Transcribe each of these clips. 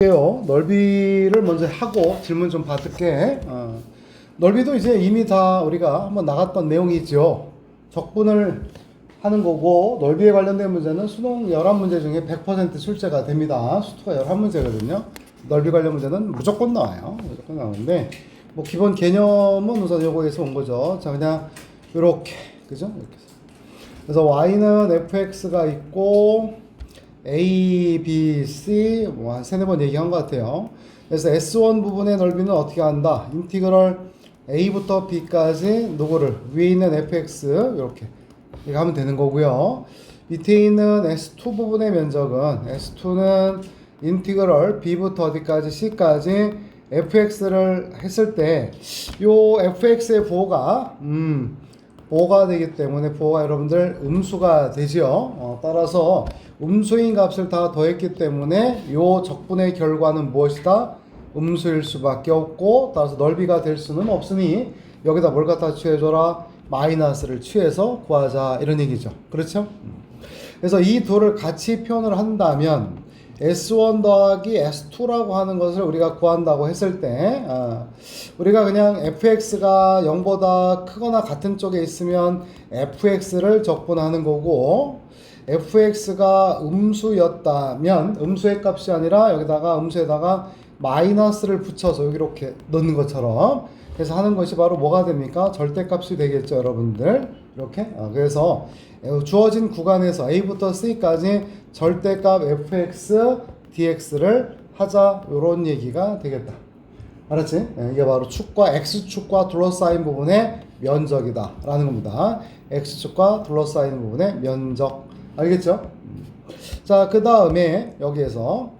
넓이를 먼저 하고 질문 좀 받을게. 넓이도 이제 이미 다 우리가 한번 나갔던 내용이죠. 적분을 하는 거고, 넓이에 관련된 문제는 수능 11문제 중에 100% 출제가 됩니다. 수투가 11문제거든요. 넓이 관련 문제는 무조건 나와요. 무조건 나오는데, 뭐 기본 개념은 우선 요거에서 온 거죠. 자, 그냥 요렇게, 그죠? 이렇게. 그래서 y는 fx가 있고, A, B, C 뭐 한 세네 번 얘기한 것 같아요. 그래서 S1 부분의 넓이는 어떻게 한다? 인티그럴 A부터 B까지 누구를? 위에 있는 fx 이렇게 하면 되는 거고요. 밑에 있는 S2 부분의 면적은 S2는 인티그럴 B부터 어디까지 C까지 fx를 했을 때 요 fx의 보호가 보호가 되기 때문에 보호가 여러분들 음수가 되죠. 따라서 음수인 값을 다 더했기 때문에 요 적분의 결과는 무엇이다? 음수일 수밖에 없고, 따라서 넓이가 될 수는 없으니 여기다 뭘 갖다 취해줘라? 마이너스를 취해서 구하자, 이런 얘기죠. 그렇죠? 그래서 이 둘을 같이 표현을 한다면 S1 더하기 S2라고 하는 것을 우리가 구한다고 했을 때 우리가 그냥 fx가 0보다 크거나 같은 쪽에 있으면 fx를 적분하는 거고, fx가 음수였다면 음수의 값이 아니라 여기다가 음수에다가 마이너스를 붙여서 여기 이렇게 넣는 것처럼 그래서 하는 것이 바로 뭐가 됩니까? 절대값이 되겠죠, 여러분들. 이렇게. 그래서 주어진 구간에서 A부터 C까지 절대값 fx, dx를 하자, 요런 얘기가 되겠다. 알았지? 이게 바로 축과 x축과 둘러싸인 부분의 면적이다 라는 겁니다. x축과 둘러싸인 부분의 면적. 알겠죠? 자, 그 다음에 여기에서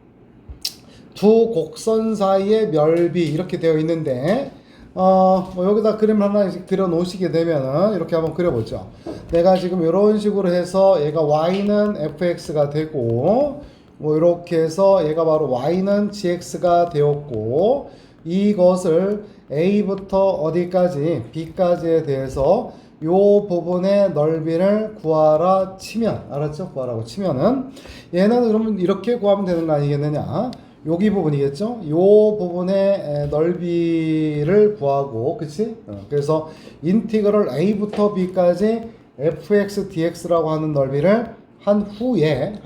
두 곡선 사이의 넓이 이렇게 되어 있는데 뭐 여기다 그림 하나 그려 놓으시게 되면은 이렇게 한번 그려보죠. 내가 지금 이런 식으로 해서 얘가 y는 fx가 되고, 뭐 이렇게 해서 얘가 바로 y는 gx가 되었고, 이것을 a부터 어디까지 b까지에 대해서 요 부분의 넓이를 구하라 치면, 알았죠? 구하라고 치면은 얘는 그러면 이렇게 구하면 되는 거 아니겠느냐? 여기 부분이겠죠? 요 부분의 넓이를 구하고, 그치? 그래서 인티그럴 a부터 b까지 fx dx라고 하는 넓이를 한 후에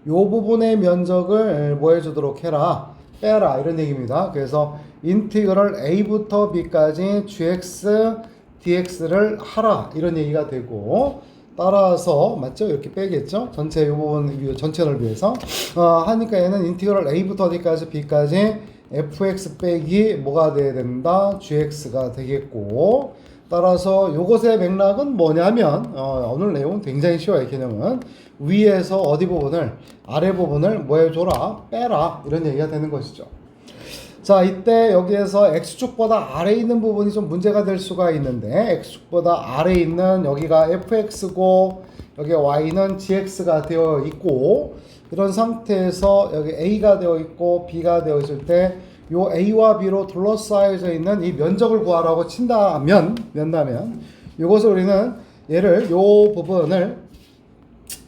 요 부분의 면적을 뭐 해주도록 해라? 빼라, 이런 얘기입니다. 그래서 인티그럴 a부터 b까지 gx dx를 하라, 이런 얘기가 되고, 따라서 맞죠? 이렇게 빼겠죠? 전체 이 부분 전체 넓이에서 하니까 얘는 인티그럴 a부터 어디까지 b까지 fx 빼기 뭐가 돼야 된다? gx가 되겠고, 따라서 요것의 맥락은 뭐냐면 오늘 내용은 굉장히 쉬워요. 개념은 위에서 어디 부분을 아래 부분을 뭐 해줘라? 빼라, 이런 얘기가 되는 것이죠. 자, 이때 여기에서 x축보다 아래에 있는 부분이 좀 문제가 될 수가 있는데, x축보다 아래에 있는 여기가 fx고 여기 y는 gx가 되어 있고, 이런 상태에서 여기 a가 되어 있고 b가 되어 있을 때 요 a와 b로 둘러싸여져 있는 이 면적을 구하라고 친다면 이것을 우리는 얘를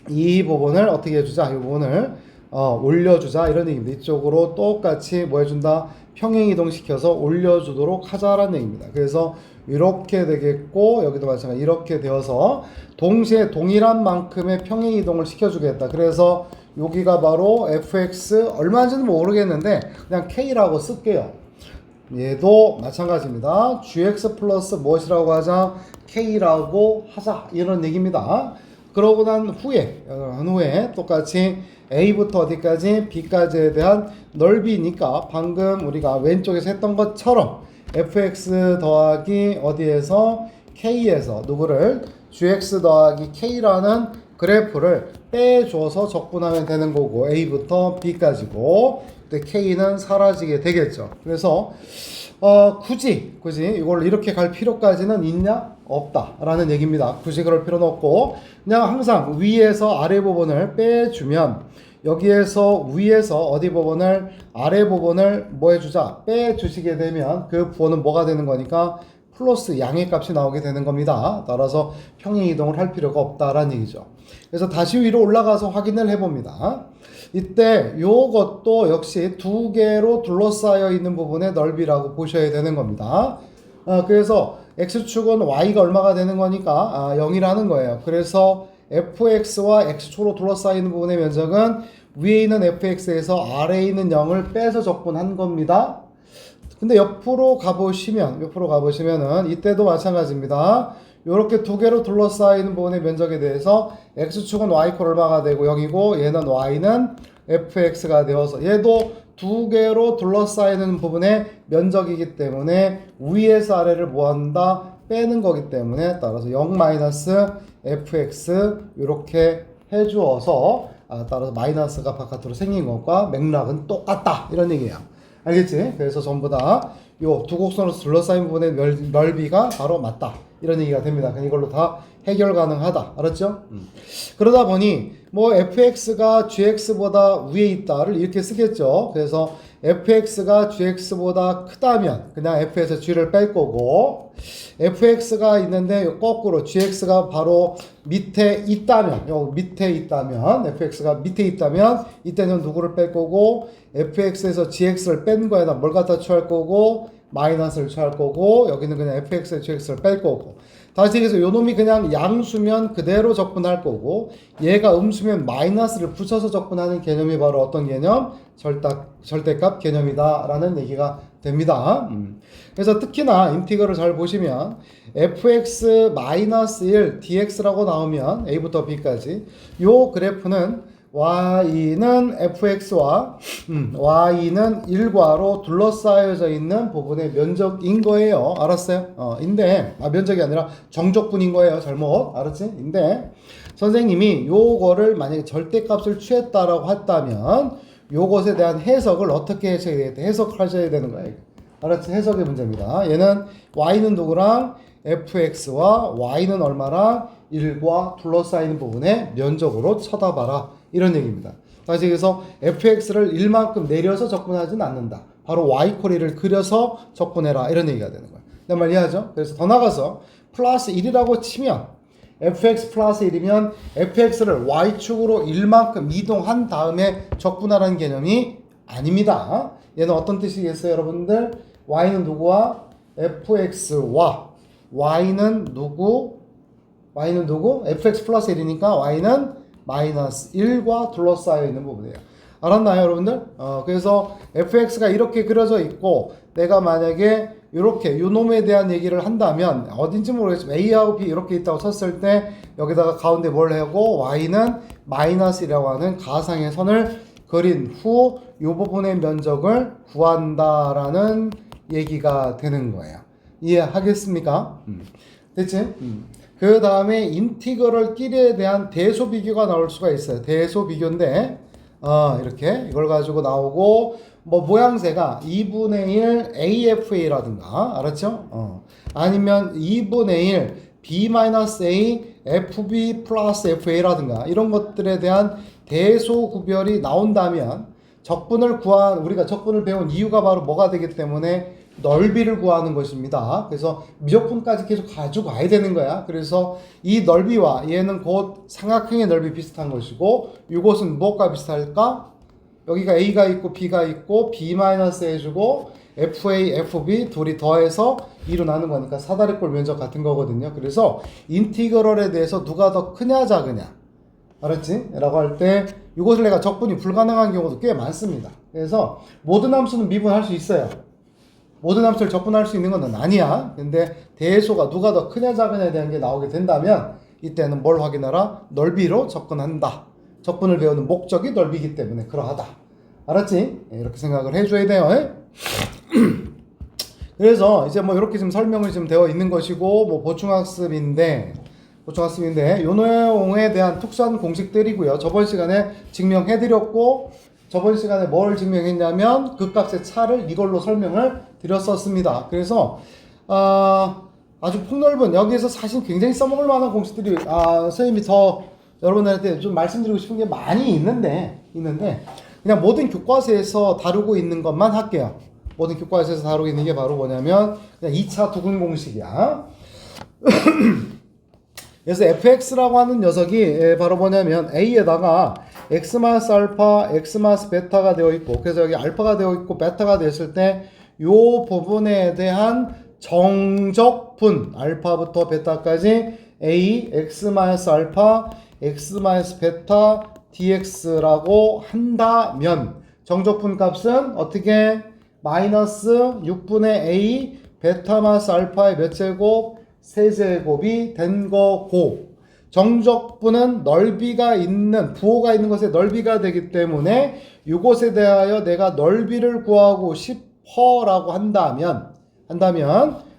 이 부분을 어떻게 해주자? 이 부분을 올려주자, 이런 얘기입니다. 이쪽으로 똑같이 뭐 해준다? 평행이동시켜서 올려주도록 하자라는 얘기입니다. 그래서 이렇게 되겠고, 여기도 마찬가지 이렇게 되어서 동시에 동일한 만큼의 평행이동을 시켜주겠다. 그래서 여기가 바로 fx 얼마인지는 모르겠는데 그냥 k라고 쓸게요. 얘도 마찬가지입니다. gx 플러스 무엇이라고 하자? k라고 하자, 이런 얘기입니다. 그러고 난 후에 똑같이 a부터 어디까지 b까지에 대한 넓이니까 방금 우리가 왼쪽에서 했던 것처럼 fx 더하기 어디에서 k에서 누구를 gx 더하기 k라는 그래프를 빼줘서 적분하면 되는 거고, a부터 b까지고, 근데 k는 사라지게 되겠죠. 그래서 굳이 이걸 이렇게 갈 필요까지는 있냐? 없다 라는 얘기입니다. 굳이 그럴 필요는 없고, 그냥 항상 위에서 아래 부분을 빼주면 여기에서 위에서 어디 부분을 아래 부분을 뭐 해주자? 빼주시게 되면 그 부호는 뭐가 되는 거니까? 플러스 양의 값이 나오게 되는 겁니다. 따라서 평행 이동을 할 필요가 없다라는 얘기죠. 그래서 다시 위로 올라가서 확인을 해봅니다. 이때 요것도 역시 두 개로 둘러싸여 있는 부분의 넓이라고 보셔야 되는 겁니다. 그래서 x축은 y가 얼마가 되는 거니까 0이라는 거예요. 그래서 fx와 x축으로 둘러싸이는 부분의 면적은 위에 있는 fx에서 아래에 있는 0을 빼서 적분한 겁니다. 근데 옆으로 가보시면은 이때도 마찬가지입니다. 이렇게 두 개로 둘러싸이는 부분의 면적에 대해서 x축은 y 콜 얼마가 되고 0이고 얘는 y는 fx가 되어서 얘도 두 개로 둘러싸이는 부분의 면적이기 때문에 위에서 아래를 뭐한다? 빼는 거기 때문에 따라서 0-fx 이렇게 해주어서 따라서 마이너스가 바깥으로 생긴 것과 맥락은 똑같다 이런 얘기예요. 알겠지? 그래서 전부 다 요 두 곡선으로 둘러싸인 부분의 넓이가 바로 맞다 이런 얘기가 됩니다. 이걸로 다 해결 가능하다. 알았죠? 그러다 보니 뭐 fx가 gx보다 위에 있다를 이렇게 쓰겠죠. 그래서 fx가 gx보다 크다면 그냥 f에서 g를 뺄 거고, fx가 있는데 거꾸로 gx가 바로 밑에 있다면, fx가 밑에 있다면 이때는 누구를 뺄 거고, fx에서 gx를 뺀 거에다 뭘 갖다 취할 거고, 마이너스를 취할 거고, 여기는 그냥 fx에 gx를 뺄 거고, 다시 얘기해서 요 놈이 그냥 양수면 그대로 적분할 거고, 얘가 음수면 마이너스를 붙여서 적분하는 개념이 바로 어떤 개념? 절대값 개념이다 라는 얘기가 됩니다. 그래서 특히나 인티그를 잘 보시면 fx-1 dx라고 나오면 a부터 b까지 요 그래프는 y는 fx와 y는 1과로 둘러싸여져 있는 부분의 면적인 거예요. 알았어요? 면적이 아니라 정적분인 거예요. 잘못 알았지? 인데 선생님이 요거를 만약에 절대값을 취했다라고 했다면 요것에 대한 해석을 어떻게 하셔야 되겠다? 해석하셔야 되는 거예요. 알았지? 해석의 문제입니다. 얘는 y는 누구랑 fx와 y는 얼마랑 1과 둘러싸이는 부분의 면적으로 쳐다봐라 이런 얘기입니다. 다시 그래서 fx를 1만큼 내려서 적분하진 않는다. 바로 y코리를 그려서 적분해라 이런 얘기가 되는 거예요. 내 말 이해하죠? 그래서 더 나가서 플러스 1이라고 치면 fx 플러스 1이면 fx를 y축으로 1만큼 이동한 다음에 적분하라는 개념이 아닙니다. 얘는 어떤 뜻이겠어요 여러분들? y는 누구와? fx와 y는 누구? fx 플러스 1이니까 y는 마이너스 1과 둘러싸여 있는 부분이에요. 알았나요 여러분들? 그래서 fx가 이렇게 그려져 있고 내가 만약에 이렇게 요 놈에 대한 얘기를 한다면 어딘지 모르겠지만 a하고 b 이렇게 있다고 쳤을 때 여기다가 가운데 뭘 하고 y는 마이너스 1이라고 하는 가상의 선을 그린 후 이 부분의 면적을 구한다라는 얘기가 되는 거예요. 이해하겠습니까? 됐지? 그 다음에 인티그럴끼리에 대한 대소 비교가 나올 수가 있어요. 대소 비교인데 이렇게 이걸 가지고 나오고 뭐 모양새가 2분의 1 AFA라든가 알았죠? 아니면 2분의 1 B-A FB 플러스 FA라든가 이런 것들에 대한 대소 구별이 나온다면 우리가 적분을 배운 이유가 바로 뭐가 되기 때문에 넓이를 구하는 것입니다. 그래서 미적분까지 계속 가지고 가야 되는 거야. 그래서 이 넓이와 얘는 곧 삼각형의 넓이 비슷한 것이고 이것은 무엇과 비슷할까? 여기가 A가 있고 B가 있고 B- 해주고 FA, FB 둘이 더해서 2로 나눈 거니까 사다리꼴 면적 같은 거거든요. 그래서 인티그럴에 대해서 누가 더 크냐 작으냐 알았지? 라고 할 때 이것을 내가 적분이 불가능한 경우도 꽤 많습니다. 그래서 모든 함수는 미분할 수 있어요. 모든 함수를 적분할 수 있는 건 아니야. 근데 대소가 누가 더 크냐 작으냐에 대한 게 나오게 된다면 이때는 뭘 확인하라? 넓이로 접근한다. 적분을 배우는 목적이 넓이기 때문에 그러하다. 알았지? 이렇게 생각을 해줘야 돼요. 그래서 이제 뭐 이렇게 지금 설명이 지금 되어 있는 것이고 뭐 보충학습인데 요 내용에 대한 특수한 공식들이고요. 저번 시간에 증명해드렸고 저번 시간에 뭘 증명했냐면 극값의 차를 이걸로 설명을 드렸었습니다. 그래서 아주 폭넓은 여기에서 사실 굉장히 써먹을 만한 공식들이 선생님이 더 여러분들한테 좀 말씀드리고 싶은 게 많이 있는데 그냥 모든 교과서에서 다루고 있는 것만 할게요. 모든 교과서에서 다루고 있는 게 바로 뭐냐면 그냥 2차 두근 공식이야. 그래서 fx라고 하는 녀석이 바로 뭐냐면 a에다가 x-알파, x-베타가 되어 있고, 그래서 여기 알파가 되어 있고 베타가 됐을 때 요 부분에 대한 정적분 알파부터 베타까지 a, x-알파, x-베타 dx라고 한다면 정적분 값은 어떻게 마이너스 6분의 a 베타-알파의 몇 제곱? 세제곱이 된 거고, 정적분은 넓이가 있는 부호가 있는 것의 넓이가 되기 때문에 이것에 대하여 내가 넓이를 구하고 싶어라고 한다면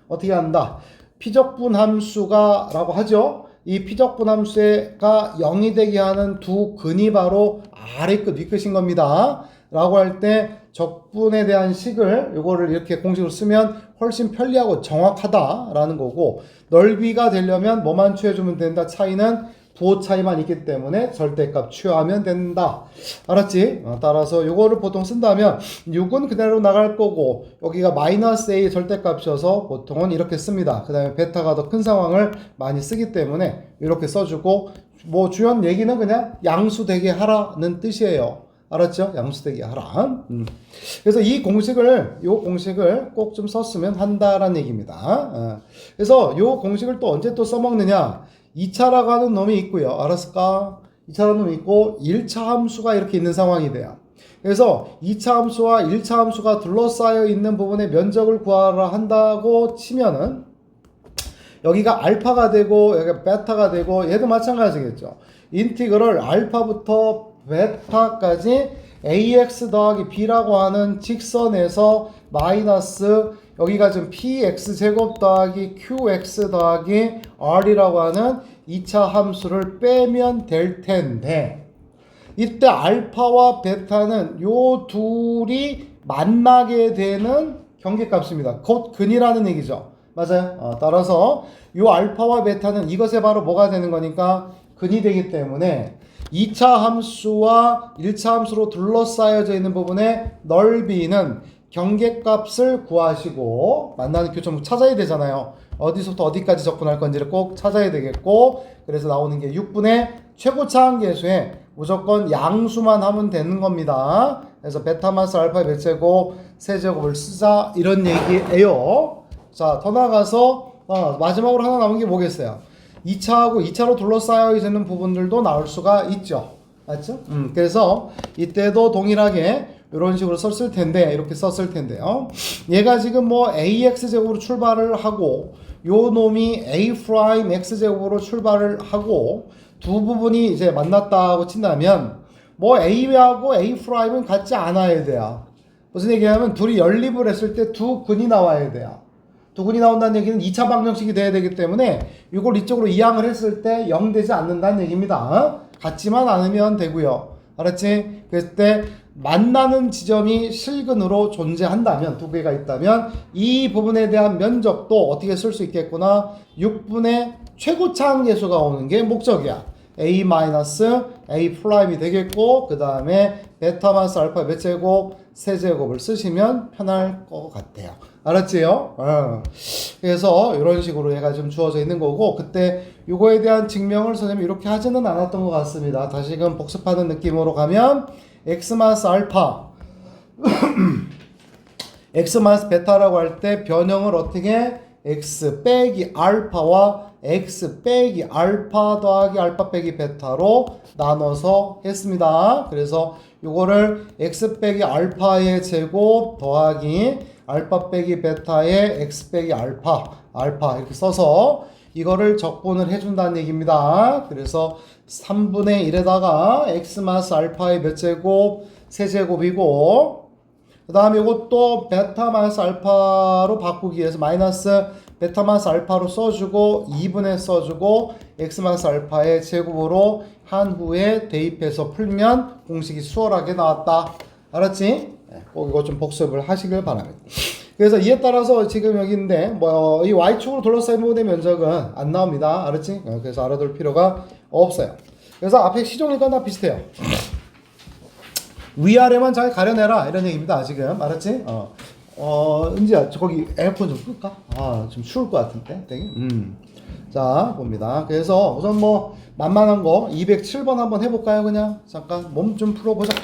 어떻게 한다? 피적분 함수가 라고 하죠. 이 피적분 함수가 0이 되게 하는 두 근이 바로 아래 끝, 위 끝인 겁니다. 라고 할 때 적분에 대한 식을 요거를 이렇게 공식으로 쓰면 훨씬 편리하고 정확하다라는 거고, 넓이가 되려면 뭐만 취해주면 된다? 차이는 부호 차이만 있기 때문에 절대값 취하면 된다. 알았지? 따라서 요거를 보통 쓴다면 6은 그대로 나갈 거고, 여기가 마이너스 a 절대값이어서 보통은 이렇게 씁니다. 그 다음에 베타가 더 큰 상황을 많이 쓰기 때문에 이렇게 써주고, 뭐 주연 얘기는 그냥 양수되게 하라는 뜻이에요. 알았죠? 양수되게 하라. 그래서 요 공식을 꼭 좀 썼으면 한다라는 얘기입니다. 그래서 요 공식을 또 언제 또 써먹느냐? 2차라고 하는 놈이 있고요. 알았을까? 2차라는 놈이 있고 1차 함수가 이렇게 있는 상황이 돼요. 그래서 2차 함수와 1차 함수가 둘러싸여 있는 부분의 면적을 구하라 한다고 치면은 여기가 알파가 되고 여기가 베타가 되고 얘도 마찬가지겠죠. 인티그럴 알파부터 베타까지 ax 더하기 b라고 하는 직선에서 마이너스 여기가 지금 px제곱 더하기 qx 더하기 r이라고 하는 2차 함수를 빼면 될 텐데, 이때 알파와 베타는 요 둘이 만나게 되는 경계값입니다. 곧 근이라는 얘기죠. 맞아요. 따라서 요 알파와 베타는 이것에 바로 뭐가 되는 거니까 근이 되기 때문에 2차 함수와 1차 함수로 둘러싸여져 있는 부분의 넓이는 경계값을 구하시고 만나는 교점을 찾아야 되잖아요. 어디서부터 어디까지 접근할 건지를 꼭 찾아야 되겠고, 그래서 나오는 게 6분의 최고차항 계수에 무조건 양수만 하면 되는 겁니다. 그래서 베타 마스 알파의 몇 제곱 세제곱을 쓰자 이런 얘기예요. 자, 더 나가서 마지막으로 하나 남은 게 뭐겠어요? 2차하고 2차로 둘러싸여 있는 부분들도 나올 수가 있죠. 맞죠? 그래서 이때도 동일하게 이런 식으로 썼을 텐데, 이렇게 썼을 텐데요. 얘가 지금 뭐 ax제곱으로 출발을 하고 요 놈이 a 프라임 x제곱으로 출발을 하고 두 부분이 이제 만났다고 친다면 뭐 a하고 a 프라임은 같지 않아야 돼요. 무슨 얘기냐면 둘이 연립을 했을 때 두 근이 나와야 돼요. 두 근이 나온다는 얘기는 2차 방정식이 돼야 되기 때문에 이걸 이쪽으로 이항을 했을 때 0 되지 않는다는 얘기입니다. 같지만 않으면 되고요. 알았지? 그랬을 때 만나는 지점이 실근으로 존재한다면, 두 개가 있다면 이 부분에 대한 면적도 어떻게 쓸 수 있겠구나. 6분의 최고차항 계수가 오는 게 목적이야. a-a 프라임이 되겠고, 그 다음에 베타 마이너스 알파 몇 제곱 세제곱을 쓰시면 편할 것 같아요. 알았지요? 그래서 이런 식으로 얘가 좀 주어져 있는 거고, 그때 이거에 대한 증명을 선생님이 이렇게 하지는 않았던 것 같습니다. 다시금 복습하는 느낌으로 가면 x 마이너스 알파 x 마이너스 베타라고 할 때 변형을 어떻게 x 빼기 알파와 x 빼기 알파 더하기 알파 빼기 베타로 나눠서 했습니다. 그래서 요거를 x 빼기 알파의 제곱 더하기 알파 빼기 베타의 x 빼기 알파 이렇게 써서 이거를 적분을 해준다는 얘기입니다. 그래서 3분의 1에다가 x 마이너스 알파의 몇 제곱? 세제곱이고, 그 다음에 이것도 베타 마이너스 알파로 바꾸기 위해서 마이너스 베타 마이너스 알파로 써주고 2분의 써주고 x 마이너스 알파의 제곱으로 한 후에 대입해서 풀면 공식이 수월하게 나왔다. 알았지? 꼭 이거 좀 복습을 하시길 바랍니다. 그래서 이에 따라서 지금 여기인데 뭐 이 y축으로 둘러싸인 부분의 면적은 안 나옵니다. 알았지? 그래서 알아둘 필요가 없어요. 그래서 앞에 시종일과 다 비슷해요. 위아래만 잘 가려내라 이런 얘기입니다. 지금 알았지? 은지야, 거기 에어컨 좀 끌까? 좀 추울 것 같은데, 되게. 자, 봅니다. 그래서 우선 뭐, 만만한 거, 207번 한번 해볼까요, 그냥? 잠깐, 몸 좀 풀어보자.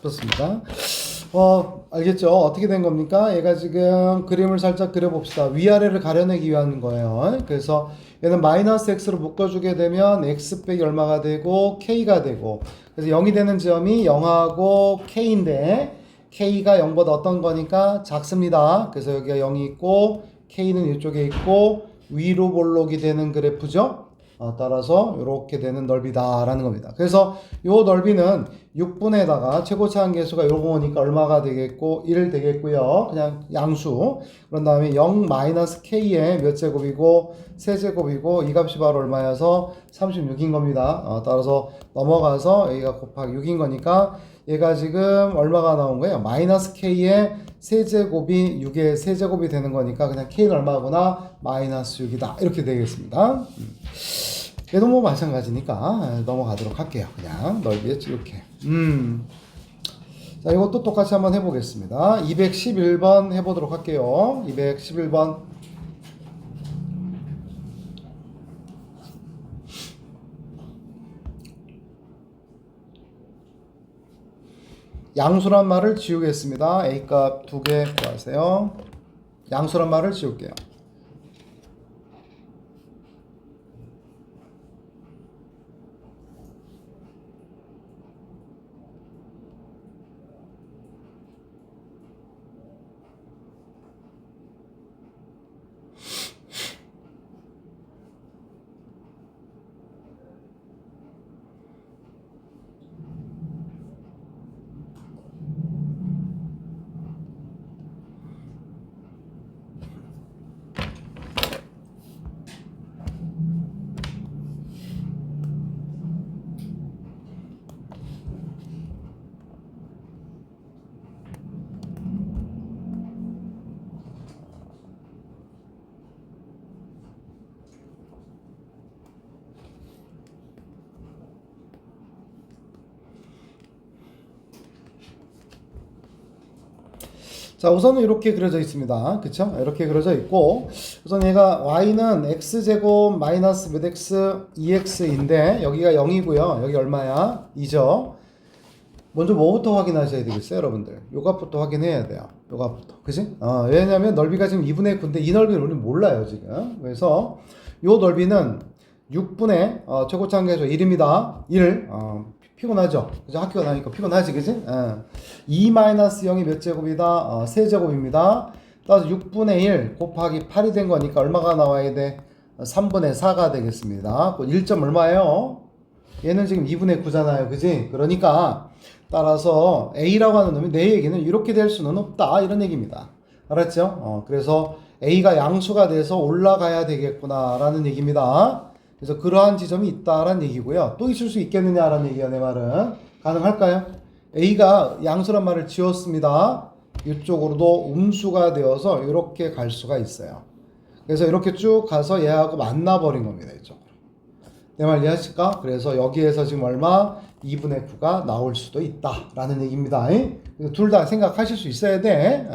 좋습니다. 알겠죠? 어떻게 된 겁니까? 얘가 지금 그림을 살짝 그려봅시다. 위아래를 가려내기 위한 거예요. 그래서 얘는 마이너스 x로 묶어주게 되면 x 빼기 얼마가 되고 k가 되고, 그래서 0이 되는 지점이 0하고 k인데 k가 0보다 어떤 거니까 작습니다. 그래서 여기가 0이 있고 k는 이쪽에 있고 위로 볼록이 되는 그래프죠. 따라서 이렇게 되는 넓이다라는 겁니다. 그래서 이 넓이는 6분에다가 최고차 한계수가 요거니까 얼마가 되겠고 1 되겠고요. 그냥 양수. 그런 다음에 0 마이너스 k의 몇 제곱이고 세제곱이고 이 값이 바로 얼마여서 36인 겁니다. 따라서 넘어가서 여기가 곱하기 6인 거니까 얘가 지금 얼마가 나온 거예요? 마이너스 k의 세제곱이 6의 세제곱이 되는 거니까 그냥 k는 얼마구나? 마이너스 6이다. 이렇게 되겠습니다. 얘도 뭐 마찬가지니까 넘어가도록 할게요. 그냥 넓이에 이렇게. 자, 이것도 똑같이 한번 해보겠습니다. 211번 해보도록 할게요. 211번. 양수란 말을 지우겠습니다. A값 2개 구하세요. 양수란 말을 지울게요. 자, 우선은 이렇게 그려져 있습니다. 그쵸? 이렇게 그려져 있고, 우선 얘가 y는 x제곱 마이너스 몇 x 2x인데 여기가 0이고요. 여기 얼마야? 2죠. 먼저 뭐부터 확인하셔야 되겠어요, 여러분들? 요 값부터 확인해야 돼요. 요 값부터. 그치? 왜냐면 넓이가 지금 2분의 9인데 이 넓이를 우리는 몰라요, 지금. 그래서 요 넓이는 6분의 최고차 한계수 1입니다. 1. 피곤하죠? 그죠? 학교가 나니까 피곤하지, 그지? 2-0이 몇 제곱이다? 세제곱입니다. 따라서 6분의 1 곱하기 8이 된 거니까 얼마가 나와야 돼? 3분의 4가 되겠습니다. 1점 얼마예요? 얘는 지금 2분의 9잖아요. 그지? 그러니까 따라서 A라고 하는 놈이 내 얘기는 이렇게 될 수는 없다. 이런 얘기입니다. 알았죠? 그래서 A가 양수가 돼서 올라가야 되겠구나. 라는 얘기입니다. 그래서 그러한 지점이 있다라는 얘기고요. 또 있을 수 있겠느냐라는 얘기야, 내 말은. 가능할까요? A가 양수란 말을 지웠습니다. 이쪽으로도 음수가 되어서 이렇게 갈 수가 있어요. 그래서 이렇게 쭉 가서 얘하고 만나버린 겁니다, 이쪽으로. 내 말 이해하실까? 그래서 여기에서 지금 얼마? 2분의 9가 나올 수도 있다라는 얘기입니다. 둘 다 생각하실 수 있어야 돼.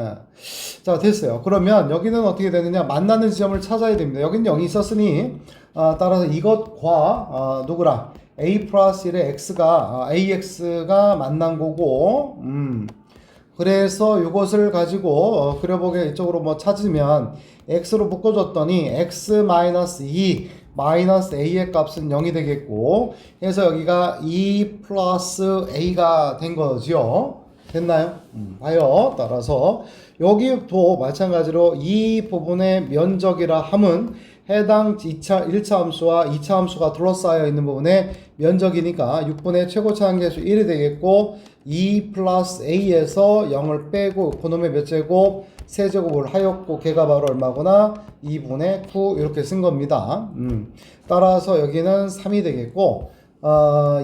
자, 됐어요. 그러면 여기는 어떻게 되느냐? 만나는 지점을 찾아야 됩니다. 여기는 0이 있었으니 따라서 이것과 누구랑? a 플러스 1의 ax가 만난 거고 그래서 이것을 가지고 그려보게 이쪽으로 뭐 찾으면 x로 묶어줬더니 x 마이너스 2 마이너스 a의 값은 0이 되겠고 그래서 여기가 2 플러스 a가 된 거죠. 됐나요? 봐요. 따라서 여기도 마찬가지로 이 부분의 면적이라 함은 해당 1차 함수와 2차 함수가 둘러싸여 있는 부분의 면적이니까 6분의 최고차 한계수 1이 되겠고 2 플러스 a에서 0을 빼고 그놈의 몇 제곱? 세제곱을 하였고 걔가 바로 얼마구나? 2분의 9 이렇게 쓴 겁니다. 따라서 여기는 3이 되겠고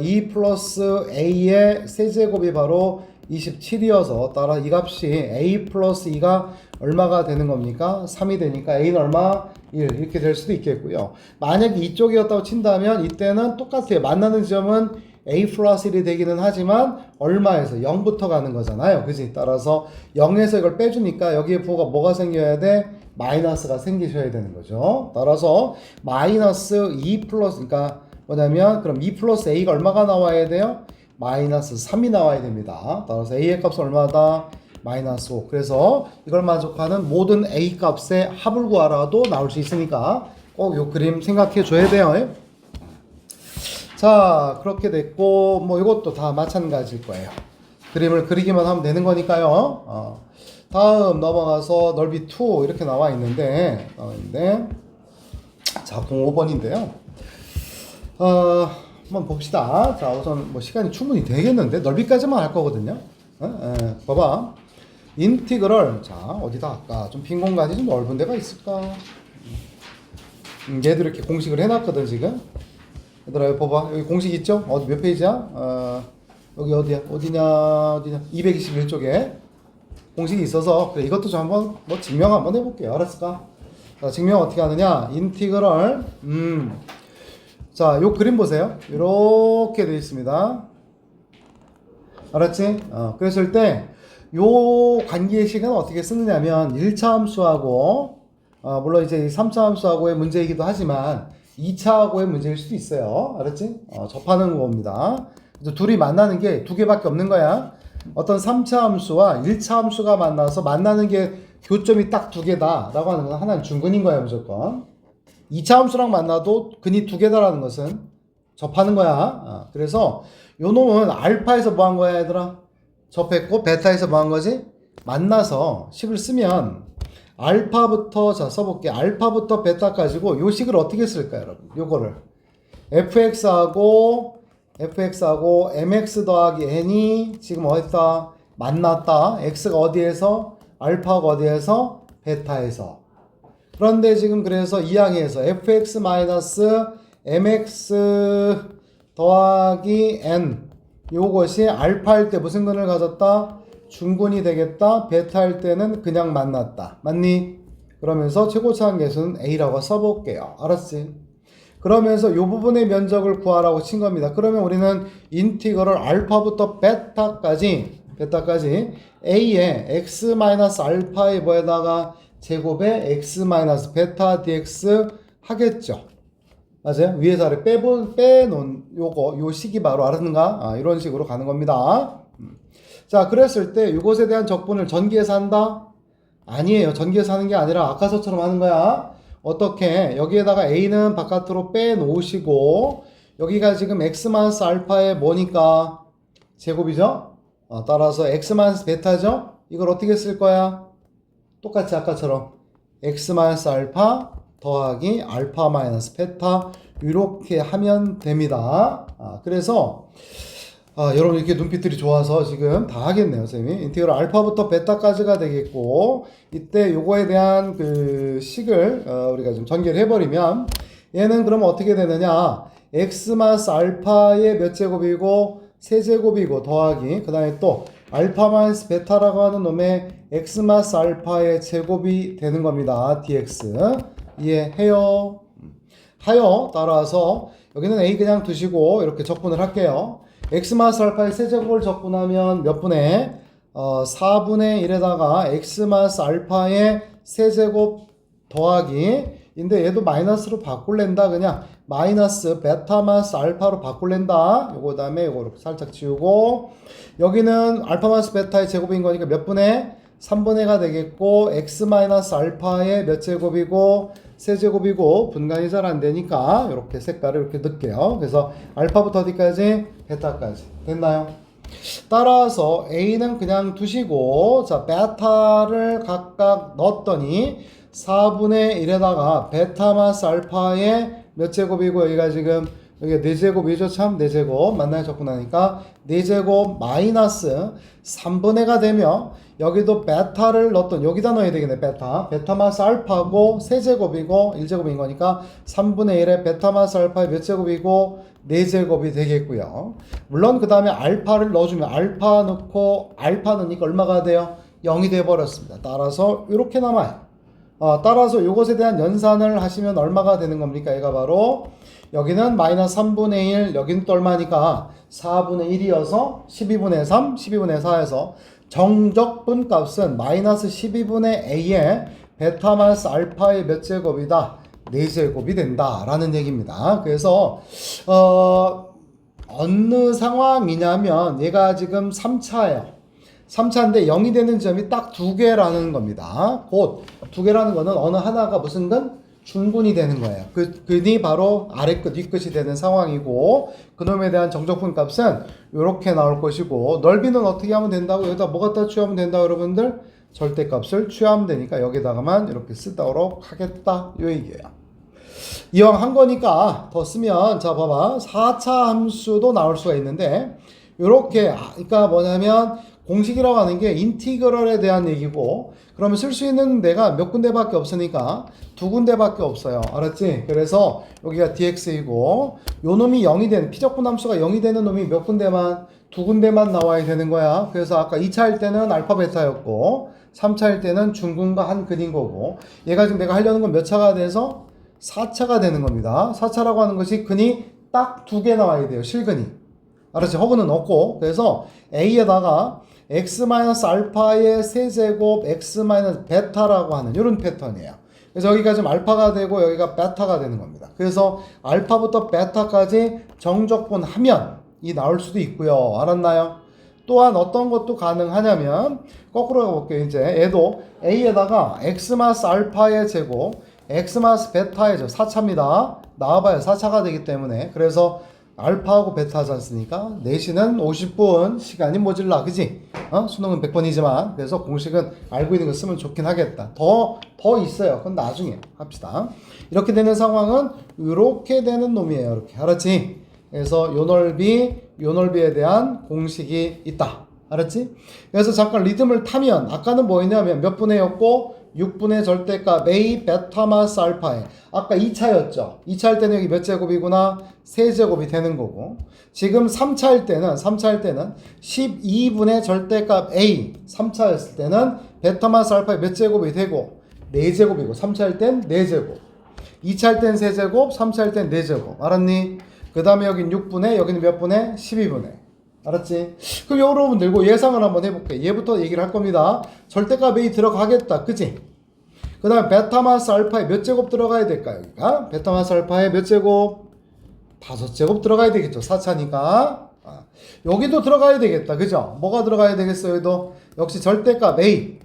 2 플러스 a의 세제곱이 바로 27이어서 따라 이 값이 a 플러스 2가 얼마가 되는 겁니까? 3이 되니까 a는 얼마? 1 이렇게 될 수도 있겠고요. 만약에 이쪽이었다고 친다면 이때는 똑같아요. 만나는 지점은 a 플러스 1이 되기는 하지만 얼마에서 0부터 가는 거잖아요. 그지? 따라서 0에서 이걸 빼주니까 여기에 뭐가 생겨야 돼? 마이너스가 생기셔야 되는 거죠. 따라서 마이너스 2 플러스 그러니까 뭐냐면 그럼 2 플러스 a가 얼마가 나와야 돼요? 마이너스 3이 나와야 됩니다. 따라서 a의 값은 얼마다? 마이너스 5. 그래서 이걸 만족하는 모든 a 값의 합을 구하라도 나올 수 있으니까 꼭 이 그림 생각해 줘야 돼요. 자, 그렇게 됐고 뭐 이것도 다 마찬가지일 거예요. 그림을 그리기만 하면 되는 거니까요. 다음 넘어가서 넓이 2 이렇게 나와 있는데 자, 05번인데요. 한번 봅시다. 자, 우선 뭐 시간이 충분히 되겠는데 넓이까지만 할 거거든요. 봐봐. 인티그럴 자 어디다 할까? 좀 빈 공간이 좀 넓은 데가 있을까? 얘도 이렇게 공식을 해놨거든 지금. 얘들아 여기 봐봐. 여기 공식 있죠? 어디 몇 페이지야? 여기 어디야? 어디냐? 221쪽에 공식이 있어서 그래, 이것도 좀 한번 뭐 증명 한번 해볼게요. 알았을까? 자, 증명 어떻게 하느냐? 인티그럴 자, 요 그림 보세요. 이렇게 되어 있습니다. 알았지? 그랬을 때, 요 관계식은 어떻게 쓰느냐면, 1차 함수하고, 물론 이제 3차 함수하고의 문제이기도 하지만, 2차하고의 문제일 수도 있어요. 알았지? 접하는 겁니다. 둘이 만나는 게 두 개밖에 없는 거야. 어떤 3차 함수와 1차 함수가 만나서 만나는 게 교점이 딱 두 개다. 라고 하는 건 하나는 중근인 거야, 무조건. 2차 함수랑 만나도 근이 두 개다라는 것은 접하는 거야. 그래서 요 놈은 알파에서 뭐 한 거야, 얘들아? 접했고 베타에서 뭐 한 거지? 만나서 식을 쓰면 알파부터 자 써볼게. 알파부터 베타까지고 요 식을 어떻게 쓸까요, 여러분? 요거를 fx하고 mx 더하기 n이 지금 어디다 만났다. x가 어디에서? 알파가 어디에서? 베타에서. 그런데 지금 그래서 이 항에서 fx 마이너스 mx 더하기 n 요것이 알파일 때 무슨 근을 가졌다? 중근이 되겠다. 베타일 때는 그냥 만났다. 맞니? 그러면서 최고차 한계수는 a라고 써볼게요. 알았지? 그러면서 이 부분의 면적을 구하라고 친 겁니다. 그러면 우리는 인티그럴 알파부터 베타까지 a의 x-알파의 뭐에다가 제곱에 x-베타 dx 하겠죠. 맞아요? 위에서 아래 빼놓은 요 식이 바로 알았는가? 이런 식으로 가는 겁니다. 자, 그랬을 때 이것에 대한 적분을 전기해서 한다? 아니에요. 전기해서 하는 게 아니라 아까서처럼 하는 거야. 어떻게? 여기에다가 a는 바깥으로 빼놓으시고 여기가 지금 x-알파의 뭐니까? 제곱이죠? 따라서 x-베타죠? 이걸 어떻게 쓸 거야? 똑같이 아까처럼 x-알파 더하기 알파-베타 이렇게 하면 됩니다. 그래서 여러분 이렇게 눈빛들이 좋아서 지금 다 하겠네요, 선생님이. 인티그럴 알파부터 베타까지가 되겠고 이때 요거에 대한 그 식을 우리가 좀 전개를 해버리면 얘는 그러면 어떻게 되느냐? x-알파의 몇 제곱이고 세제곱이고 더하기 그 다음에 또 알파-베타라고 하는 놈의 x-알파의 제곱이 되는 겁니다. dx 이해해요? 하여 따라서 여기는 a 그냥 두시고 이렇게 적분을 할게요. x 마이너스 알파의 세제곱을 적분하면 몇 분의 4분의 1에다가 x 마이너스 알파의 세제곱 더하기 인데 얘도 마이너스로 바꿀랜다. 그냥 마이너스 베타 마이너스 알파로 바꿀랜다. 요거 다음에 요거 이렇게 살짝 지우고 여기는 알파 마이너스 베타의 제곱인 거니까 몇 분의 3분의 1가 되겠고 x 마이너스 알파의 몇 제곱이고 세제곱이고 분간이 잘 안 되니까 이렇게 색깔을 이렇게 넣을게요. 그래서 알파부터 어디까지? 베타까지. 됐나요? 따라서 a는 그냥 두시고 자 베타를 각각 넣었더니 4분의 1에다가 베타 마이너스 알파의 몇 제곱이고 여기가 지금 여기가 4제곱이죠. 참 4제곱 만나요. 적분하니까 4제곱 마이너스 3분의 1가 되며 여기도 베타를 넣었던 여기다 넣어야 되겠네. 베타 마이너스 알파고 세제곱이고 1제곱인 거니까 3분의 1에 베타 마이너스 알파의 몇 제곱이고 4제곱이 되겠고요. 물론 그 다음에 알파를 넣어주면 알파 넣고 알파 넣으니까 얼마가 돼요? 0이 돼버렸습니다. 따라서 이렇게 남아요. 따라서 이것에 대한 연산을 하시면 얼마가 되는 겁니까? 얘가 바로 여기는 마이너스 3분의 1 여기는 또 얼마니까 4분의 1이어서 12분의 3 12분의 4에서 정적분 값은 마이너스 12분의 a의 베타 마이너스 알파의 몇 제곱이다? 4제곱이 된다 라는 얘기입니다. 그래서 어느 상황이냐면 얘가 지금 3차예요 3차인데 0이 되는 점이 딱 2개라는 겁니다. 곧 2개라는 거는 어느 하나가 무슨 근? 중분이 되는 거예요. 근이 바로 아래 끝, 위 끝이 되는 상황이고 그놈에 대한 정적분 값은 이렇게 나올 것이고 넓이는 어떻게 하면 된다고? 여기다 뭐 갖다 취하면 된다 여러분들? 절대값을 취하면 되니까 여기다가만 이렇게 쓰도록 하겠다 요 얘기예요. 이왕 한 거니까 더 쓰면 자 봐봐 4차 함수도 나올 수가 있는데 요렇게 그러니까 뭐냐면 공식이라고 하는 게 인티그럴에 대한 얘기고 그러면 쓸 수 있는 데가 몇 군데밖에 없으니까 2군데밖에 없어요. 알았지? 그래서 여기가 dx이고 요 놈이 0이 되는 피적분 함수가 0이 되는 놈이 몇 군데만 2군데만 나와야 되는 거야. 그래서 아까 2차일 때는 알파 베타였고 3차일 때는 중근과 한 근인 거고 얘가 지금 내가 하려는 건 몇 차가 돼서 4차가 되는 겁니다. 4차라고 하는 것이 근이 딱 2개 나와야 돼요. 실근이. 알았지? 허근은 없고 그래서 a에다가 x-알파의 세제곱 x-베타라고 하는 이런 패턴이에요. 그래서 여기가 지금 알파가 되고 여기가 베타가 되는 겁니다. 그래서 알파부터 베타까지 정적분 하면 이 나올 수도 있고요. 알았나요? 또한 어떤 것도 가능하냐면 거꾸로 가볼게요. 이제 얘도 a에다가 x-알파의 제곱 x-베타의 제곱 4차입니다. 나와봐요. 4차가 되기 때문에 그래서 알파하고 베타 하지 않습니까? 내신은 50분 시간이 모질라 그지? 수능은 100번이지만 그래서 공식은 알고 있는 거 쓰면 좋긴 하겠다. 더 있어요. 그건 나중에 합시다. 이렇게 되는 상황은 이렇게 되는 놈이에요. 이렇게 알았지? 그래서 요 넓이에 대한 공식이 있다. 알았지? 그래서 잠깐 리듬을 타면 아까는 뭐였냐면 몇 분의였고 6분의 절대값 a 베타 마이너스 알파에 아까 2차였죠. 2차일 때는 여기 몇 제곱이구나? 세제곱이 되는 거고 지금 3차일 때는 12분의 절대값 a 3차였을 때는 베타 마이너스 알파에 몇 제곱이 되고 4제곱이고 3차일 땐 4제곱 2차일 땐 세제곱 3차일 땐 4제곱 알았니? 그 다음에 여긴 6분의 여기는 몇 분의? 12분의 알았지? 그럼 여러분들 이거 예상을 한번 해볼게. 얘부터 얘기를 할 겁니다. 절대값 a 들어가겠다. 그치? 그 다음에 베타 마이너스 알파에 몇 제곱 들어가야 될까요? 여기가? 베타 마이너스 알파에 몇 제곱? 5제곱 들어가야 되겠죠. 4차니까. 여기도 들어가야 되겠다. 그죠? 뭐가 들어가야 되겠어요? 여기도? 역시 절대값 a.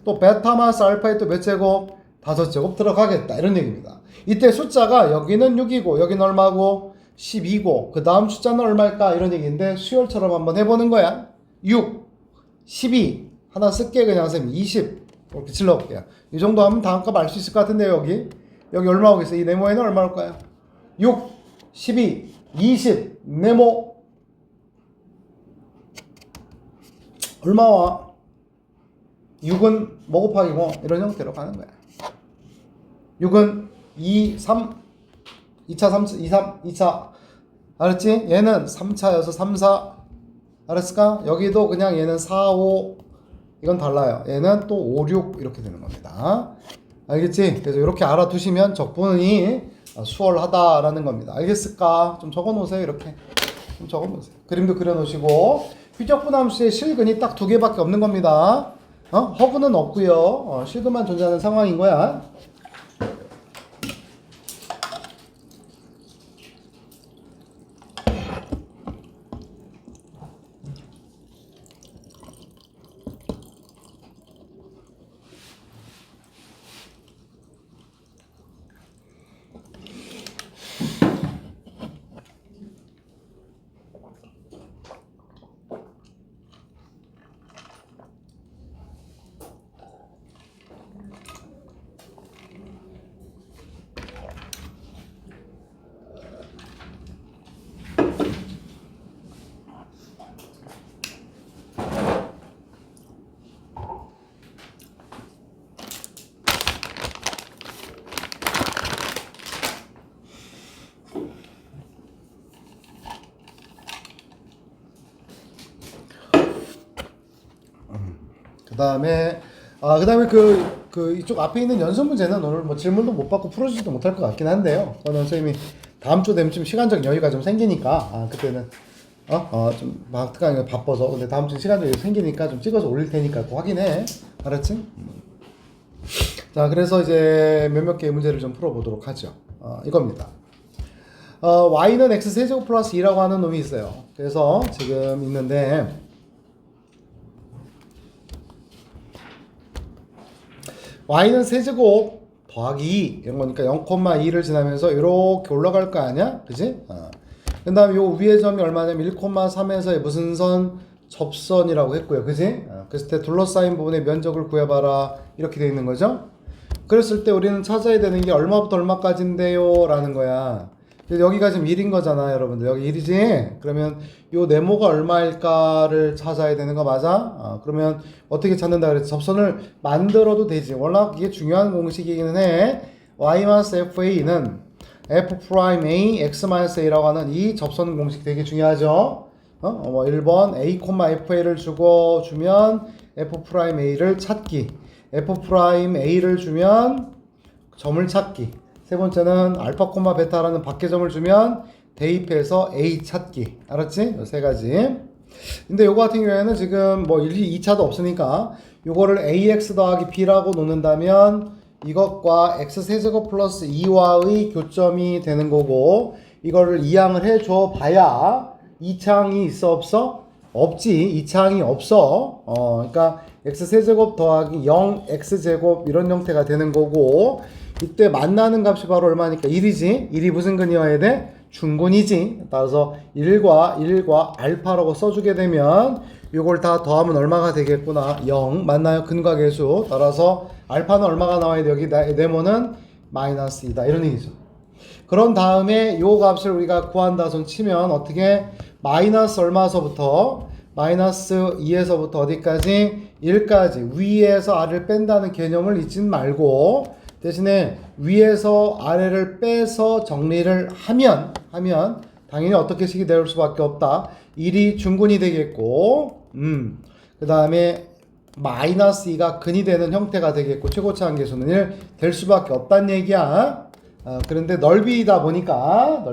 또 베타 마이너스 알파에 또 몇 제곱? 5제곱 들어가겠다. 이런 얘기입니다. 이때 숫자가 여기는 6이고 여기는 얼마고? 12고 그 다음 숫자는 얼마일까 이런 얘기인데 수열처럼 한번 해보는 거야. 6, 12 하나 쓸게 그냥 선생님 20 이렇게 질러볼게요. 이 정도 하면 다음 값 알 수 있을 것 같은데 여기 얼마 오겠어요? 이 네모에는 얼마 올까요? 6, 12, 20 네모 얼마 와? 6은 뭐 곱하기 뭐 이런 형태로 가는 거야. 6은 2, 3 2차, 3차, 2, 3, 2차. 알았지? 얘는 3차여서 3, 4. 알았을까? 여기도 그냥 얘는 4, 5. 이건 달라요. 얘는 또 5, 6 이렇게 되는 겁니다. 알겠지? 그래서 이렇게 알아두시면 적분이 수월하다라는 겁니다. 알겠을까? 좀 적어 놓으세요. 이렇게 좀 적어 놓으세요. 그림도 그려 놓으시고 휘적분함수의 실근이 딱 두 개밖에 없는 겁니다. 허근은 없고요. 실근만 존재하는 상황인 거야. 그다음에 이쪽 앞에 있는 연습 문제는 오늘 뭐 질문도 못 받고 풀어주지도 못할 것 같긴 한데요. 저는 선생님이 다음 주 되면 좀 시간적 여유가 좀 생기니까, 그때는, 좀, 막, 특강이 바빠서. 근데 다음 주 시간적 여유 생기니까 좀 찍어서 올릴 테니까 그거 확인해. 알았지? 자, 그래서 이제 몇몇 개의 문제를 좀 풀어보도록 하죠. 이겁니다. y는 x세제곱 플러스 2라고 하는 놈이 있어요. 그래서 지금 있는데, y는 세제곱 더하기 2 이런 거니까 0,2를 지나면서 이렇게 올라갈 거 아니야? 그지? 그 다음에 요 위의 점이 얼마냐면 1,3에서의 무슨 선? 접선이라고 했고요. 그지? 그랬을 때 둘러싸인 부분의 면적을 구해봐라. 이렇게 되어 있는 거죠? 그랬을 때 우리는 찾아야 되는 게 얼마부터 얼마까지인데요? 라는 거야. 여기가 지금 1인 거잖아, 여러분들. 여기 1이지? 그러면 요 네모가 얼마일까를 찾아야 되는 거 맞아? 그러면 어떻게 찾는다 그랬지? 접선을 만들어도 되지. 워낙 이게 중요한 공식이기는 해. y-fa는 f'(a) x-a라고 하는 이 접선 공식 되게 중요하죠? 1번 a, fa를 주면 f'(a를 찾기. f'(a를 주면 점을 찾기. 세 번째는 알파, 베타라는 밖의 점을 주면 대입해서 A 찾기. 알았지? 세 가지. 근데 요거 같은 경우에는 지금 뭐 2차도 없으니까 요거를 AX 더하기 B라고 놓는다면 이것과 X세제곱 플러스 2와의 교점이 되는 거고 이거를 이항을 해줘 봐야 2창이 있어 없어? 없지. 2창이 없어. 그러니까 X세제곱 더하기 0X제곱 이런 형태가 되는 거고 이때 만나는 값이 바로 얼마니까 1이지. 1이 무슨 근이어야 돼? 중근이지. 따라서 1과 알파라고 써주게 되면 이걸 다 더하면 얼마가 되겠구나. 0 맞나요? 근과 계수. 따라서 알파는 얼마가 나와야 돼? 여기 네모는 마이너스 2다. 이런 얘기죠. 그런 다음에 요 값을 우리가 구한다 손 치면 어떻게 마이너스 얼마서부터 마이너스 2에서부터 어디까지? 1까지 위에서 아래를 뺀다는 개념을 잊지 말고 대신에 위에서 아래를 빼서 정리를 하면 당연히 어떻게 식이 될 수밖에 없다. 1이 중근이 되겠고 그 다음에 마이너스 2가 근이 되는 형태가 되겠고 최고치 한계수는 1 될 수밖에 없다는 얘기야. 그런데 넓이다 보니까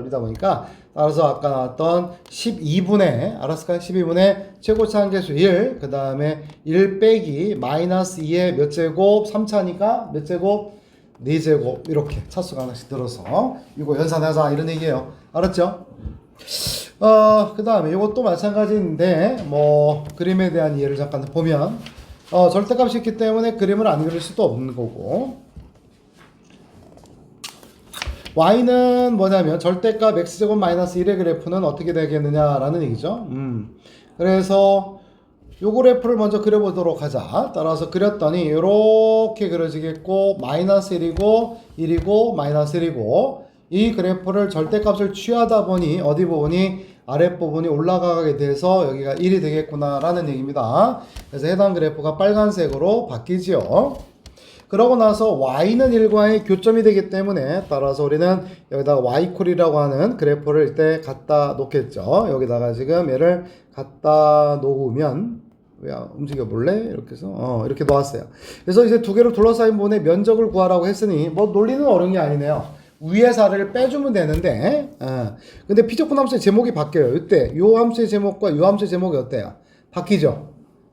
따라서 아까 나왔던 12분의 알았을까요? 12분의 최고치 한계수 1 그 다음에 1 빼기 마이너스 2의 몇 제곱 3차니까 몇 제곱 4제곱 이렇게 차수가 하나씩 들어서 이거 연산하자 이런 얘기예요. 알았죠? 그 다음에 이것도 마찬가지인데 뭐 그림에 대한 이해를 잠깐 보면 절대값이 있기 때문에 그림을 안 그릴 수도 없는 거고 y는 뭐냐면 절대값 x제곱 마이너스 1의 그래프는 어떻게 되겠느냐라는 얘기죠. 그래서 요 그래프를 먼저 그려보도록 하자. 따라서 그렸더니 이렇게 그려지겠고 마이너스 1이고 마이너스 1이고 이 그래프를 절대값을 취하다 보니 어디 부분이 아랫부분이 올라가게 돼서 여기가 1이 되겠구나 라는 얘기입니다. 그래서 해당 그래프가 빨간색으로 바뀌지요. 그러고 나서 y는 1과의 교점이 되기 때문에 따라서 우리는 여기다가 y콜이라고 하는 그래프를 이때 갖다 놓겠죠. 여기다가 지금 얘를 갖다 놓으면 왜 움직여 볼래? 이렇게 해서 이렇게 놓았어요. 그래서 이제 두 개로 둘러싸인 부분의 면적을 구하라고 했으니 뭐 논리는 어려운 게 아니네요. 위의 사례를 빼주면 되는데, 근데 피적분 함수의 제목이 바뀌어요. 이때 요 함수의 제목과 요 함수의 제목이 어때요? 바뀌죠.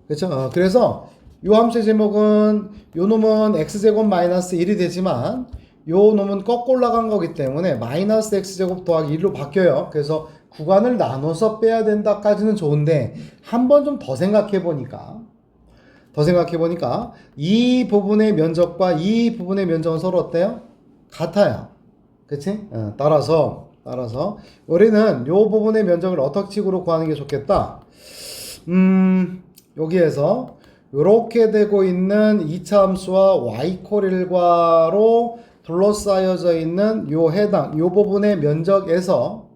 그렇죠? 그래서 요 함수의 제목은 요 놈은 x제곱 마이너스 1이 되지만 요 놈은 꺾고 올라간 거기 때문에 마이너스 x제곱 더하기 1로 바뀌어요. 그래서 구간을 나눠서 빼야 된다까지는 좋은데 한 번 좀 더 생각해 보니까 이 부분의 면적과 이 부분의 면적은 서로 어때요? 같아요. 그치? 따라서 우리는 요 부분의 면적을 어떻게 식으로 구하는 게 좋겠다. 여기에서 요렇게 되고 있는 2차 함수와 y1과로 둘러싸여져 있는 요 해당 요 부분의 면적에서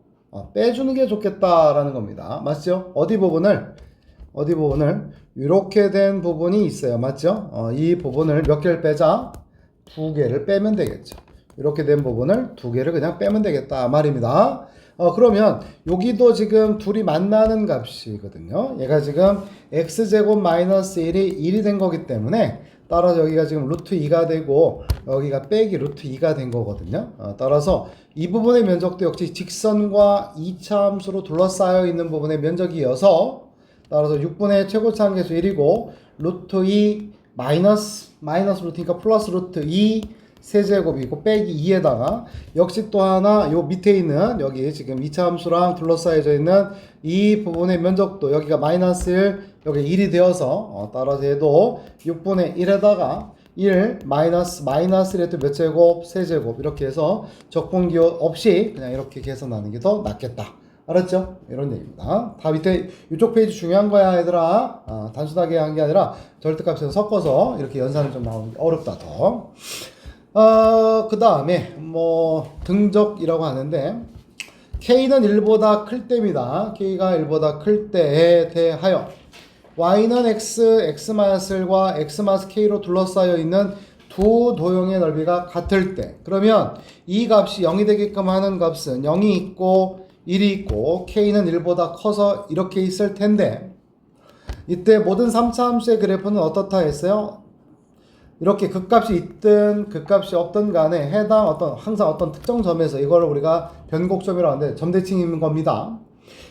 빼주는 게 좋겠다라는 겁니다. 맞죠? 어디 부분을 이렇게 된 부분이 있어요. 맞죠? 이 부분을 몇 개를 빼자? 2개를 빼면 되겠죠. 이렇게 된 부분을 2개를 그냥 빼면 되겠다 말입니다. 그러면 여기도 지금 둘이 만나는 값이거든요. 얘가 지금 x제곱 마이너스 1이 된 거기 때문에 따라서 여기가 지금 루트 2가 되고 여기가 빼기 루트 2가 된 거거든요. 따라서 이 부분의 면적도 역시 직선과 2차 함수로 둘러싸여 있는 부분의 면적이어서 따라서 6분의 최고차 함계수 1이고 루트 2 마이너스 루트니까 플러스 루트 2 세제곱이고 빼기 2에다가 역시 또 하나 요 밑에 있는 여기 지금 2차 함수랑 둘러싸여져 있는 이 부분의 면적도 여기가 마이너스 1 여기 1이 되어서 따라서 얘도 6분의 1에다가 1 마이너스 1에도 몇 제곱 세제곱 이렇게 해서 적분기호 없이 그냥 이렇게 계산하는 게 더 낫겠다. 알았죠? 이런 얘기입니다. 다 밑에 이쪽 페이지 중요한 거야 얘들아. 단순하게 한 게 아니라 절대값에서 섞어서 이렇게 연산을 좀 나오는 게 어렵다 더. 그 다음에 뭐 등적이라고 하는데 K는 1보다 클 때입니다. K가 1보다 클 때에 대하여 Y는 X-1과 X-K로 둘러싸여 있는 두 도형의 넓이가 같을 때 그러면 이 값이 0이 되게끔 하는 값은 0이 있고 1이 있고 K는 1보다 커서 이렇게 있을 텐데 이때 모든 3차 함수의 그래프는 어떻다 했어요? 이렇게 극값이 있든 극값이 없든 간에 해당 항상 어떤 특정 점에서 이걸 우리가 변곡점이라고 하는데 점대칭인 겁니다.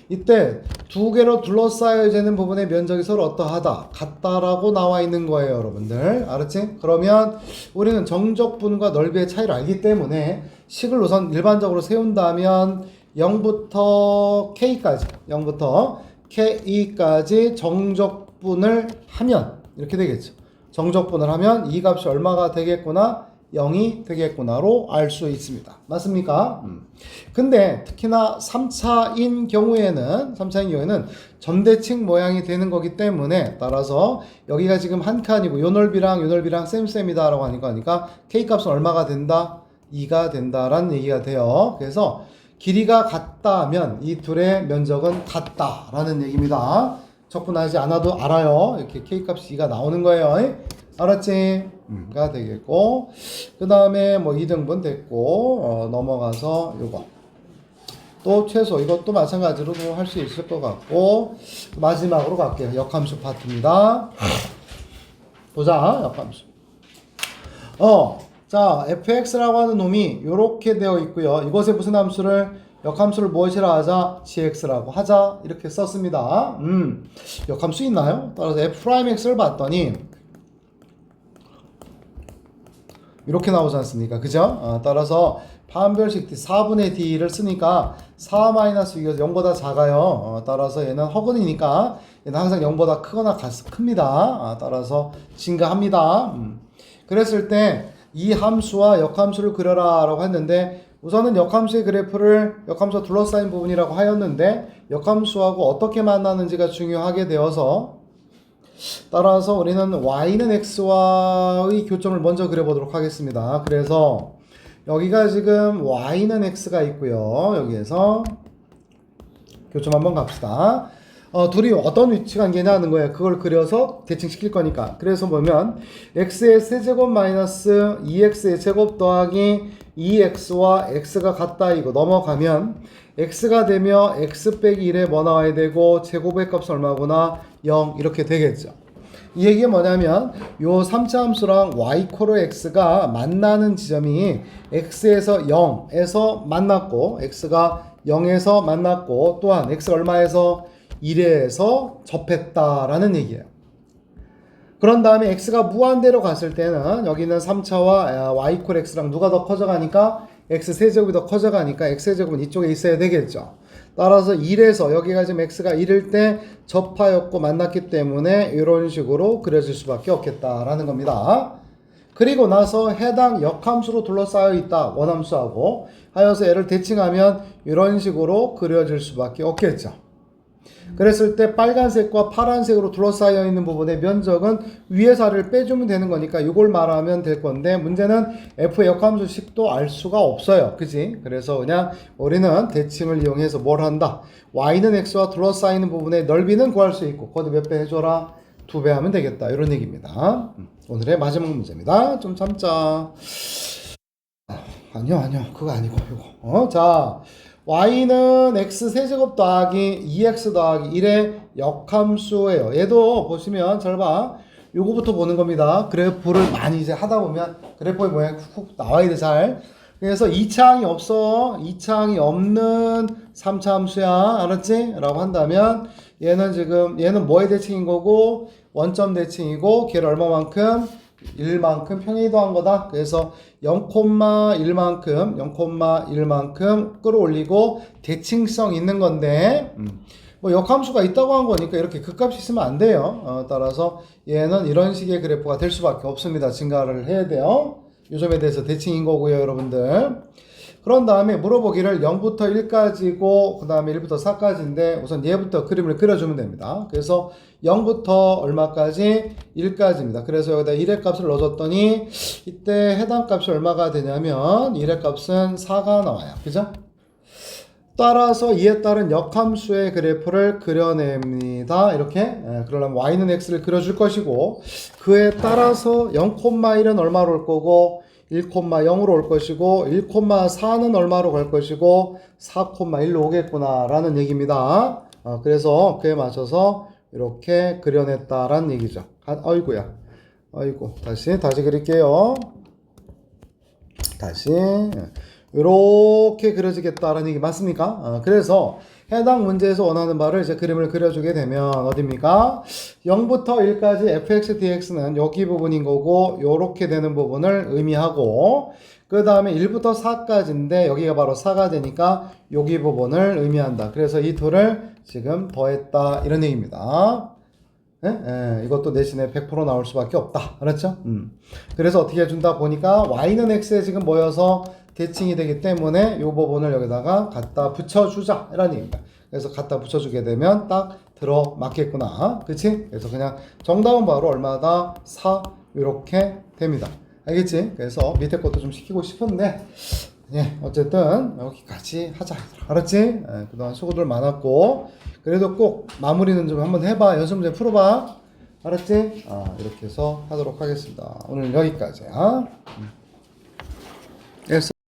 이때 두 개로 둘러싸여지는 부분의 면적이 서로 어떠하다 같다라고 나와 있는 거예요 여러분들. 알았지? 그러면 우리는 정적분과 넓이의 차이를 알기 때문에 식을 우선 일반적으로 세운다면 0부터 K까지 정적분을 하면 이렇게 되겠죠. 정적분을 하면 이 값이 얼마가 되겠구나? 0이 되겠구나로 알 수 있습니다. 맞습니까? 근데 특히나 3차인 경우에는 점대칭 모양이 되는 거기 때문에 따라서 여기가 지금 한 칸이고 요 넓이랑 쌤이다 라고 하니까 K 값은 얼마가 된다? 2가 된다라는 얘기가 돼요. 그래서 길이가 같다면 이 둘의 면적은 같다라는 얘기입니다. 적분하지 않아도 알아요. 이렇게 K값이 2가 나오는 거예요. 알았지? 가 되겠고 그 다음에 뭐 2등분 됐고 넘어가서 요거 또 최소 이것도 마찬가지로 할 수 있을 것 같고 마지막으로 갈게요. 역함수 파트입니다. 보자. 역함수 자 fx라고 하는 놈이 이렇게 되어 있고요. 이것에 무슨 함수를 역함수를 무엇이라 하자? gx라고 하자. 이렇게 썼습니다. 역함수 있나요? 따라서 f'x를 봤더니 이렇게 나오지 않습니까? 그죠? 따라서 판별식 D 4분의 D를 쓰니까 4-2가 0보다 작아요. 따라서 얘는 허근이니까 얘는 항상 0보다 크거나 큽니다. 따라서 증가합니다. 그랬을 때 이 함수와 역함수를 그려라 라고 했는데 우선은 역함수의 그래프를 역함수가 둘러싸인 부분이라고 하였는데 역함수하고 어떻게 만나는지가 중요하게 되어서 따라서 우리는 y는 x와의 교점을 먼저 그려보도록 하겠습니다. 그래서 여기가 지금 y는 x가 있고요. 여기에서 교점 한번 갑시다. 둘이 어떤 위치 관계냐 하는 거예요. 그걸 그려서 대칭시킬 거니까. 그래서 보면 x의 세제곱 마이너스 2x의 제곱 더하기 2x와 x가 같다 이거 넘어가면 x가 되며 x 빼기 1에 뭐 나와야 되고 제곱의 값은 얼마구나? 0 이렇게 되겠죠. 이 얘기가 뭐냐면 요 3차 함수랑 y 코로 x가 만나는 지점이 x에서 0에서 만났고 x가 0에서 만났고 또한 x가 얼마에서 1에서 접했다라는 얘기예요. 그런 다음에 x가 무한대로 갔을 때는 여기는 3차와 y 콜 x랑 누가 더 커져가니까 x 세제곱이 더 커져가니까 x 세제곱은 이쪽에 있어야 되겠죠. 따라서 1에서 여기가 지금 x가 1일 때 접하였고 만났기 때문에 이런 식으로 그려질 수밖에 없겠다라는 겁니다. 그리고 나서 해당 역함수로 둘러싸여 있다 원함수하고 하여서 얘를 대칭하면 이런 식으로 그려질 수밖에 없겠죠. 그랬을 때 빨간색과 파란색으로 둘러싸여 있는 부분의 면적은 위에 살을 빼주면 되는 거니까 이걸 말하면 될 건데 문제는 f의 역함수식도 알 수가 없어요. 그지? 그래서 그냥 우리는 대칭을 이용해서 뭘 한다? y는 x와 둘러싸이는 부분의 넓이는 구할 수 있고 거기 몇 배 해줘라? 2배 하면 되겠다. 이런 얘기입니다. 오늘의 마지막 문제입니다. 좀 참자. 아니요. 그거 아니고 이거. 자. y는 x 세제곱 더하기 2x 더하기 1의 역함수예요. 얘도 보시면 잘 봐. 요거부터 보는 겁니다. 그래프를 많이 이제 하다 보면 그래프의 모양이 쿡쿡 나와야 돼 잘. 그래서 2차항이 없어. 2차항이 없는 3차 함수야. 알았지? 라고 한다면 얘는 뭐의 대칭인 거고 원점 대칭이고 걔를 얼마만큼? 1만큼 평행이 더한 거다. 그래서 0,1만큼 끌어올리고 대칭성 있는 건데 뭐 역함수가 있다고 한 거니까 이렇게 극값이 있으면 안 돼요. 따라서 얘는 이런 식의 그래프가 될 수밖에 없습니다. 증가를 해야 돼요. 요 점에 대해서 대칭인 거고요, 여러분들. 그런 다음에 물어보기를 0부터 1까지고 그 다음에 1부터 4까지인데 우선 얘부터 그림을 그려주면 됩니다. 그래서 0부터 얼마까지? 1까지입니다. 그래서 여기다 1의 값을 넣어줬더니 이때 해당 값이 얼마가 되냐면 1의 값은 4가 나와요. 그죠? 따라서 이에 따른 역함수의 그래프를 그려냅니다. 이렇게 그러려면 y는 x를 그려줄 것이고 그에 따라서 0,1은 얼마로 올 거고 1,0으로 올 것이고 1,4는 얼마로 갈 것이고 4,1로 오겠구나 라는 얘기입니다. 그래서 그에 맞춰서 이렇게 그려냈다라는 얘기죠. 아이고 다시 그릴게요. 다시 이렇게 그려지겠다라는 얘기 맞습니까? 그래서 해당 문제에서 원하는 바를 이제 그림을 그려주게 되면 어딥니까? 0부터 1까지 fx dx는 여기 부분인 거고 요렇게 되는 부분을 의미하고 그 다음에 1부터 4까지인데 여기가 바로 4가 되니까 여기 부분을 의미한다. 그래서 이 둘을 지금 더했다 이런 얘기입니다. 이것도 대신에 100% 나올 수밖에 없다. 알았죠? 그래서 어떻게 해준다 보니까 y는 x에 지금 모여서 대칭이 되기 때문에 이 부분을 여기다가 갖다 붙여주자 이런 얘기입니다. 그래서 갖다 붙여주게 되면 딱 들어맞겠구나. 그치? 그래서 그냥 정답은 바로 얼마다? 4 이렇게 됩니다. 알겠지? 그래서 밑에 것도 좀 시키고 싶은데 어쨌든 여기까지 하자. 알았지? 그동안 수고들 많았고 그래도 꼭 마무리는 좀 한번 해봐. 연습 문제 풀어봐. 알았지? 이렇게 해서 하도록 하겠습니다. 오늘 여기까지야.